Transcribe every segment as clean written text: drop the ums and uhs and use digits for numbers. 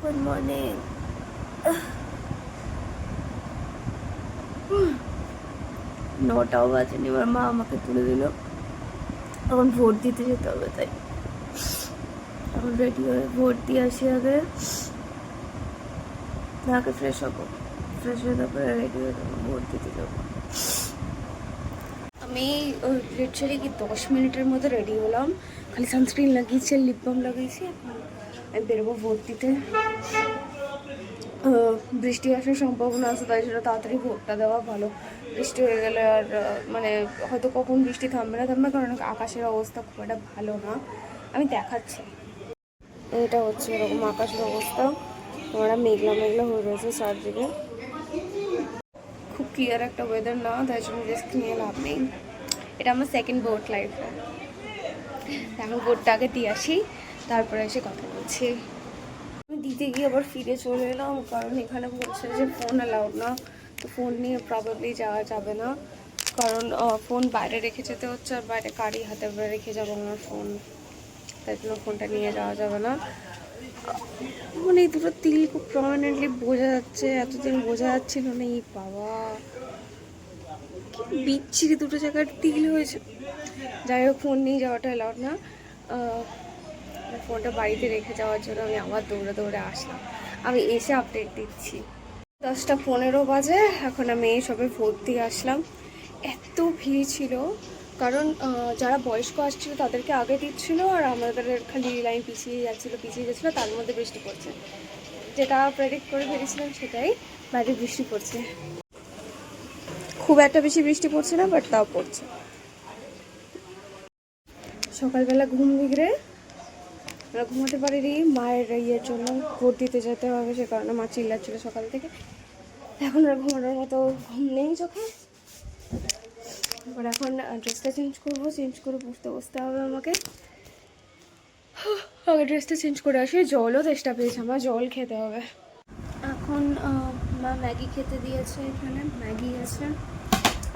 Good morning. 9টাও বাজেনি, এবার মা আমাকে তুলে দিল। এখন ভোট দিতে যেতে হবে, তাই এখন রেডি হয়ে ভোট দিয়ে আসি। আগে ফ্রেশ হবো, ফ্রেশ হয়ে তারপরে রেডি হয়ে যাবো, ভোট দিতে যাবো। আমি লিটারালি কি 10 মিনিটের মধ্যে রেডি হলাম। খালি সানস্ক্রিন লাগিয়েছি, লিপ বাম লাগিয়েছি। এখন আমি বেরোবো ভোট দিতে। বৃষ্টি আসার সম্ভাবনা আছে, তাই সেটা তাড়াতাড়ি ভোটটা দেওয়া ভালো। বৃষ্টি হয়ে গেলে আর মানে হয়তো কখন বৃষ্টি থামবে না থামবে, কারণ আকাশের অবস্থা খুব একটা ভালো না। আমি দেখাচ্ছি, এটা হচ্ছে এরকম আকাশের অবস্থা। আমরা মেঘলা মেঘলা হয়ে রয়েছে চারদিকে, খুব ক্লিয়ার একটা ওয়েদার না, তাই জন্য রিস্ক নিয়ে লাভ নেই। এটা আমার সেকেন্ড ভোট লাইফে। এখন ভোটটা আগে দিয়ে আসি, তারপরে এসে কথা বলছি। আমি দিতে গিয়ে আবার ফিরে চলে এলাম, কারণ এখানে বলছে যে ফোন অ্যালাউড না। তো ফোন নিয়ে প্রবাবলি যাওয়া যাবে না, কারণ ফোন বাইরে রেখে যেতে হচ্ছে, আর বাইরে কারি হাতে রেখে যাবো আমার ফোন, তাই জন্য ফোনটা নিয়ে যাওয়া যাবে না। মানে এই দুটো তিল খুব প্রমিনেন্টলি বোঝা যাচ্ছে, এতদিন বোঝা যাচ্ছিল না। এই বাবা, কি বিচ্ছিরি দুটো জায়গার তিল হয়েছে। যাই হোক, ফোন নিয়ে যাওয়াটা অ্যালাউড না। ফোনটা বাড়িতে রেখে যাওয়ার জন্য আমি আবার দৌড়ে দৌড়ে আসলাম। আমি এসে আপডেট দিচ্ছি। 10টা 15 বাজে, এখন আমি সবে ভোট দিয়ে আসলাম। এত ভিড় ছিল, কারণ যারা বয়স্ক আসছিল তাদেরকে আগে দিচ্ছিল, আর আমাদের খালি লাইন পিছিয়ে যাচ্ছিলো। তার মধ্যে বৃষ্টি পড়ছে, যেটা প্রেডিক্ট করে ফেলেছিলাম সেটাই। বাইরে বৃষ্টি পড়ছে, খুব একটা বেশি বৃষ্টি পড়ছে না, বাট তাও পড়ছে। সকালবেলা ঘুম বিগড়ে ঘুমাতে পারিনি, মায়ের ইয়ের জন্য ভোট দিতে যেতে হবে, সে কারণে মা চিল্লাচ্ছিল সকাল থেকে। এখন আর ঘুমানোর মতো ঘুম নেই চোখে। এবার এখন ড্রেসটা চেঞ্জ করবো, চেঞ্জ করে বসতে হবে আমাকে। আগে ড্রেসটা চেঞ্জ করে আসি। জলও চেষ্টা পেয়েছে, আমার জল খেতে হবে। এখন মা ম্যাগি খেতে দিয়েছে, এখানে ম্যাগি আছে।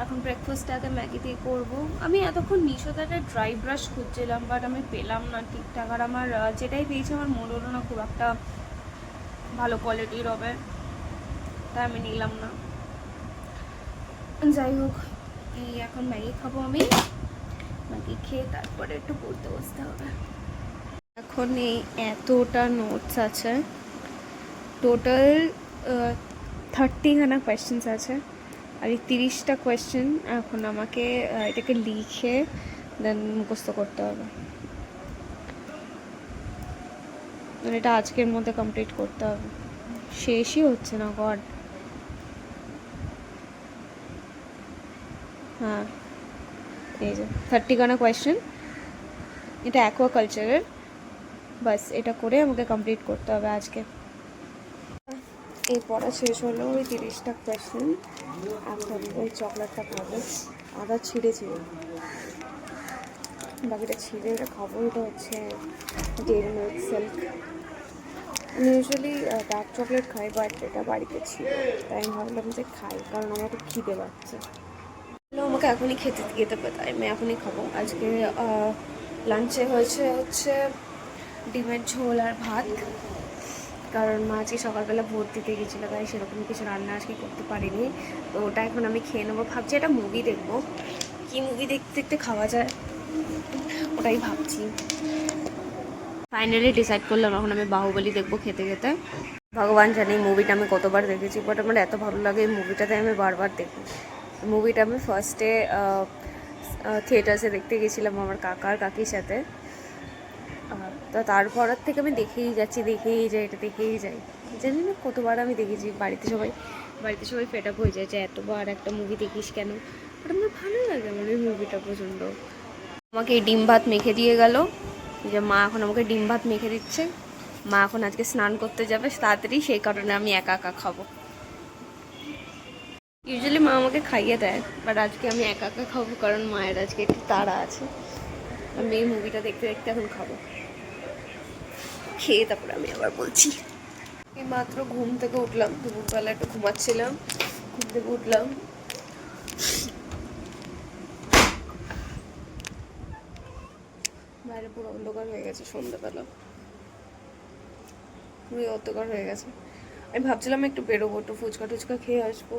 এখন ব্রেকফাস্ট আগে ম্যাগি দিয়ে করবো। আমি এতক্ষণ মিশোতে ড্রাই ব্রাশ খুঁজছিলাম, বাট আমি পেলাম না ঠিকঠাক। আর আমার যেটাই পেয়েছি আমার মনে হলো না খুব একটা ভালো কোয়ালিটির হবে, তাই আমি নিলাম না। যাই হোক, এই এখন ম্যাগি খাবো আমি। ম্যাগি খেয়ে তারপরে একটু পড়তে বসতে হবে। এখন এই এতটা নোটস আছে, টোটাল 30খানা কোয়েশ্চেন্স আছে। আর এই 30টা কোয়েশ্চেন এখন আমাকে এটাকে লিখে দেন মুখস্থ করতে হবে। মানে এটা আজকের মধ্যে কমপ্লিট করতে হবে, শেষই হচ্ছে না গড। হ্যাঁ, এই যে 30খানা কোয়েশ্চেন, এটা অ্যাকোয়াকালচারের। বাস এটা করে আমাকে কমপ্লিট করতে হবে আজকে। এই পড়া শেষ হলো ওই 30টা কোয়েশ্চেন। এখন ওই চকলেটটা খাবো, আদা ছিঁড়ে বাকিটা ছিঁড়ে এটা খাবো। এটা হচ্ছে ডেইরি মিল্ক সিল্ক। আমি ইউজুয়ালি ডার্ক চকলেট খাই, বাট এটা বাড়িতে ছিল, তাই আমি ভাবলাম যে খাই, কারণ আমার খুব খিদে পাচ্ছে। আমাকে এখনই খেতে যেতে হবে, তাই আমি এখনই খাবো। আজকে লাঞ্চে হচ্ছে ডিমের ঝোল আর ভাত, কারণ মা আজকে সকালবেলা ভোট দিতে গেছিলো, তাই সেরকম কিছু রান্না আজকে করতে পারিনি। তো ওটা এখন আমি খেয়ে নেবো। ভাবছি একটা মুভি দেখবো, কী মুভি দেখতে দেখতে খাওয়া যায় ওটাই ভাবছি। ফাইনালি ডিসাইড করলাম এখন আমি বাহুবলী দেখবো খেতে খেতে। ভগবান জানি মুভিটা আমি কতবার দেখেছি, বাট আমার এত ভালো লাগে এই মুভিটাতে, আমি বারবার দেখি। মুভিটা আমি ফার্স্টে থিয়েটার্সে দেখতে গেছিলাম আমার কাকির সাথে। তো তারপর থেকে আমি দেখেই যাই, এটা দেখেই যাই। জানি না কতবার আমি দেখেছি। বাড়িতে সবাই ফেড আপ হয়ে যায় যে এতবার একটা মুভি দেখিস কেন, বাট আমার ভালো লাগে, আমার এই মুভিটা প্রচণ্ড। আমাকে এই ডিম ভাত মেখে দিয়ে গেল, যে মা এখন আমাকে ডিম ভাত মেখে দিচ্ছে। মা এখন আজকে স্নান করতে যাবে তাড়াতাড়ি, সেই কারণে আমি একা একা খাবো। ইউজুয়ালি মা আমাকে খাইয়ে দেয়, বাট আজকে আমি একা একা খাবো, কারণ মায়ের আজকে একটু তাড়া আছে। আমি এই মুভিটা দেখতে দেখতে এখন খাবো, খেয়ে তারপরে আমি আবার বলছি। এই মাত্র ঘুম থেকে উঠলাম, দুপুরবেলা একটু ঘুমাচ্ছিলাম, ঘুম থেকে উঠলাম। বাইরে পুরো অন্ধকার হয়ে গেছে, সন্ধ্যাবেলা। পুরো অতকার হয়ে গেছে। আমি ভাবছিলাম একটু বেরোবো, একটু ফুচকা টুচকা খেয়ে আসবো,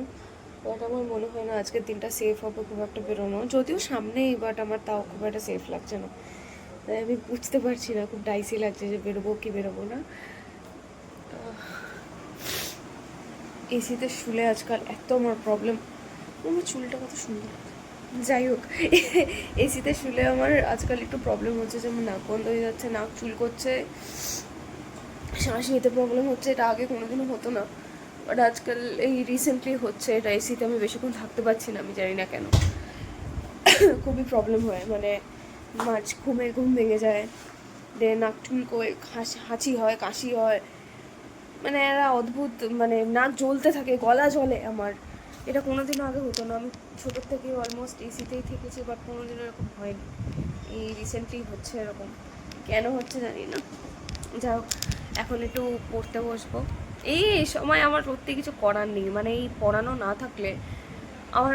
বাট আমার মনে হয় না আজকের দিনটা সেফ হবে খুব একটা বেরোনো, যদিও সামনেই, বাট আমার তাও খুব একটা সেফ লাগছে না। তাই আমি বুঝতে পারছি না, খুব ডাইসি লাগছে যে বেরোবো কি বেরোবো না। এসিতে শুলে আজকাল এত আমার প্রবলেম। আমার চুলটা কত সুন্দর, যাই হোক। এসিতে শুলে আমার আজকাল একটু প্রবলেম হচ্ছে, যেমন নাক বন্ধ হয়ে যাচ্ছে, নাক চুল করছে, শ্বাস নিতে প্রবলেম হচ্ছে। এটা আগে কোনোদিনও হতো না, বাট আজকাল এই রিসেন্টলি হচ্ছে। এটা এসিতে আমি বেশিক্ষণ থাকতে পারছি না, আমি জানি না কেন। খুবই প্রবলেম হয়, মানে ঘুম ভেঙে যায়, নাক চুলকোয়, হাঁচি হয়, কাশি হয়, মানে এরা অদ্ভুত, মানে নাক জ্বলতে থাকে, গলা জ্বলে আমার। এটা কোনোদিনও আগে হতো না, আমি ছোটোর থেকে অলমোস্ট এসিতেই থেকেছি, বাট কোনোদিনও এরকম হয়নি। এই রিসেন্টলি হচ্ছে এরকম, কেন হচ্ছে জানি না। যাই হোক, এখন একটু পড়তে বসবো। এই সময় আমার সত্যি কিছু করার নেই, মানে এই পড়ানো না থাকলে আমার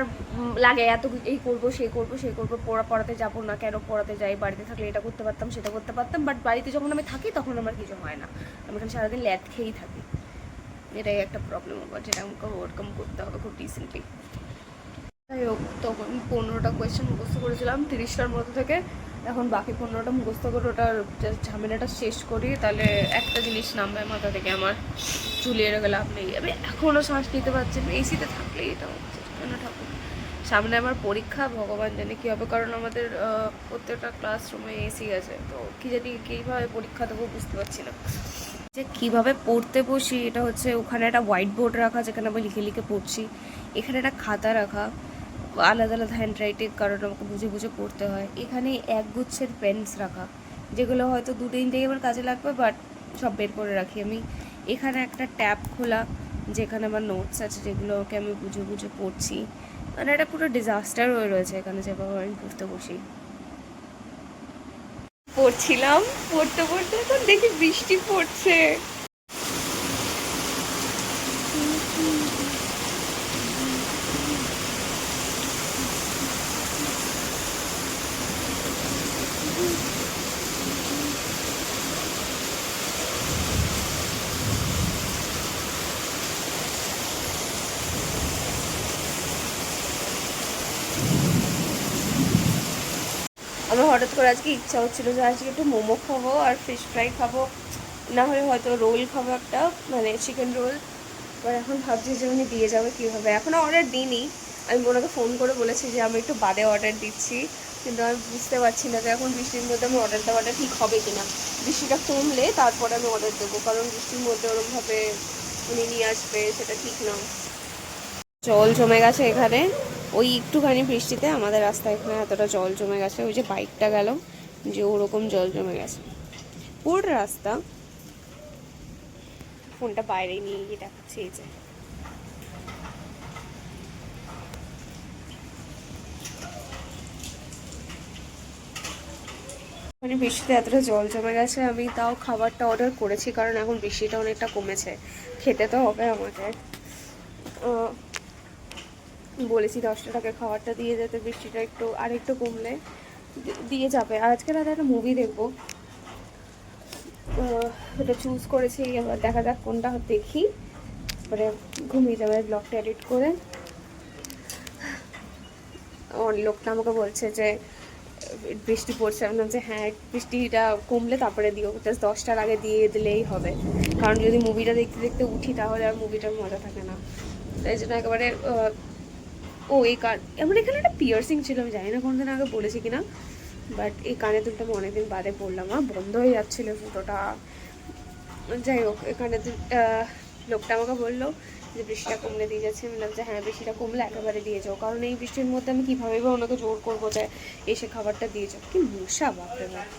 লাগে এত এই করবো সেই করবো সেই করবো, পড়াতে যাবো না কেন, পড়াতে যাই, বাড়িতে থাকলে এটা করতে পারতাম সেটা করতে পারতাম, বাট বাড়িতে যখন আমি থাকি তখন আমার কিছু হয় না, আমি এখানে সারাদিন ল্যাদ খেয়েই থাকি। এটাই একটা প্রবলেম আবার, যেটা আমাকে ওভারকাম করতে হবে খুব রিসেন্টলি। যাই হোক, তখন 15টা কোয়েশ্চেন মুখস্থ করেছিলাম 30টার মধ্যে থেকে, এখন বাকি 15টা মুখস্থ করে ওটার ঝামেলাটা শেষ করি, তাহলে একটা জিনিস নামবে মাথা থেকে, আমার চুলিয়ে রেখে লাভ নেই। আমি এখনও শ্বাস নিতে পারছি না, এসিতে থাকলেই এটা হচ্ছে কেন ঠাকুর। সামনে আমার পরীক্ষা, ভগবান জানে কী হবে, কারণ আমাদের প্রত্যেকটা ক্লাসরুমে এসি আছে, তো কী জানি কীভাবে পরীক্ষা দেবো বুঝতে পারছি না। যে কীভাবে পড়তে বসি, এটা হচ্ছে ওখানে একটা হোয়াইট বোর্ড রাখা যেখানে আমি লিখে লিখে পড়ছি, এখানে একটা খাতা রাখা আলাদা আলাদা হ্যান্ড রাইটিং, কারণ আমাকে বুঝে বুঝে পড়তে হয়। এখানে এক গুচ্ছের পেন্স রাখা, যেগুলো হয়তো 2-3 আমার কাজে লাগবে, বাট সব বের করে রাখি আমি। এখানে একটা ট্যাব খোলা যেখানে আমার নোটস আছে, যেগুলোকে আমি বুঝে বুঝে পড়ছি। মানে এটা পুরো ডিজাস্টার হয়ে রয়েছে এখানে, যেভাবে আমি পড়তে বসি। পড়ছিলাম, পড়তে পড়তে এখন দেখি বৃষ্টি পড়ছে। আমার হঠাৎ করে আজকে ইচ্ছা হচ্ছিলো যে আজকে একটু মোমো খাবো আর ফিশ ফ্রাই খাবো, না হলে হয়তো রোল খাবো একটা, মানে চিকেন রোল। এবার এখন ভাবছি যে উনি দিয়ে যাবে কীভাবে, এখনও অর্ডার দিইনি। আমি ওনাকে ফোন করে বলেছি যে আমি একটু বাদে অর্ডার দিচ্ছি, কিন্তু আমি বুঝতে পারছি না যে এখন বৃষ্টির মধ্যে আমি অর্ডার দেওয়াটা ঠিক হবে কিনা। বৃষ্টিটা কমলে তারপরে আমি অর্ডার দেবো, কারণ বৃষ্টির মধ্যে ওরমভাবে উনি নিয়ে আসবে সেটা ঠিক না। জল জমে গেছে এখানে, ওই একটুখানি বৃষ্টিতে আমাদের রাস্তায় এখানে এতটা জল জমে গেছে, ওই যে বাইকটা গেল যে ওরকম জল জমে গেছে পুরো রাস্তা। ফোনটা বাইরে নিয়ে গিয়ে দেখাচ্ছি, এই যে মানে বৃষ্টিতে এতটা জল জমে গেছে। আমি তাও খাবারটা অর্ডার করেছি, কারণ এখন বৃষ্টিটা অনেকটা কমেছে, খেতে তো হবে আমাকে। বলেছি 10টা টাকার খাবারটা দিয়ে যেতে, বৃষ্টিটা আরেকটু কমলে দিয়ে যাবে। আর আজকে রাতে একটা মুভি দেখবো, এটা চুজ করেছি, এবার দেখা যাক কোনটা দেখি, তারপরে ঘুমিয়ে যাবে ব্লগটা এডিট করে। লোকটা আমাকে বলছে যে বৃষ্টি পড়ছে, আমি বলছি হ্যাঁ বৃষ্টিটা কমলে তারপরে দিও, জাস্ট 10টার আগে দিয়ে দিলেই হবে, কারণ যদি মুভিটা দেখতে দেখতে উঠি তাহলে আর মুভিটার মজা থাকে না। তাই জন্য একেবারে এই আমার এখানে একটা পিয়ার্সিং ছিল, আমি জানি না কোনোদিন আগে বলেছি কিনা, বাট এই কানে দুলটা আমি অনেকদিন বাদে পড়লাম, বন্ধ হয়ে যাচ্ছিলো ফুটোটা। যাই হোক, এখানে লোকটা আমাকে বললো যে বৃষ্টিটা কমলে দিয়ে যাচ্ছে, আমি বললাম যে হ্যাঁ বৃষ্টিটা কমলে একেবারে দিয়ে যাও, কারণ এই বৃষ্টির মধ্যে আমি কীভাবে বা ওনাকে জোর করবো যে এসে খাবারটা দিয়ে যাও। কি মশা, বাপরে বাপ।